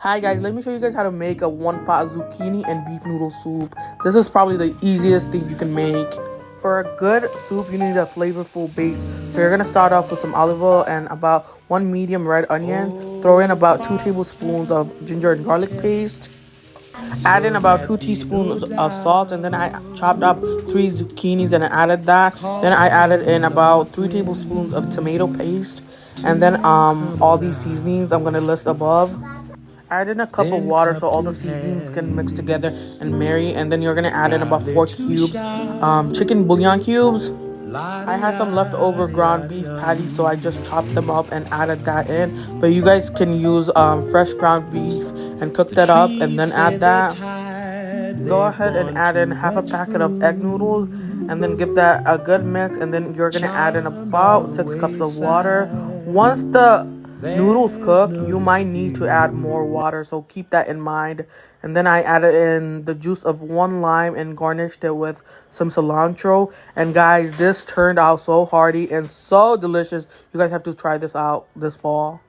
Hi guys, let me show you guys how to make a one pot zucchini and beef noodle soup. This is probably the easiest thing you can make. For a good soup, you need a flavorful base. So you're gonna start off with some olive oil and about one medium red onion. Throw in about 2 tablespoons of ginger and garlic paste. Add in about 2 teaspoons of salt, and then I chopped up 3 zucchinis and I added that. Then I added in about 3 tablespoons of tomato paste, and then all these seasonings I'm gonna list above. Add in a cup of water so all the seasonings can mix together and marry, and then you're gonna add in about 4 cubes chicken bouillon cubes. I had some leftover ground beef patties, so I just chopped them up and added that in. But you guys can use fresh ground beef and cook that up and then add that. Go ahead and add in half a packet of egg noodles and then give that a good mix, and then you're gonna add in about 6 cups of water. Once the noodles cook, you might need to add more water, so keep that in mind. And then I added in the juice of 1 lime and garnished it with some cilantro. And guys, this turned out so hearty and so delicious. You guys have to try this out this fall.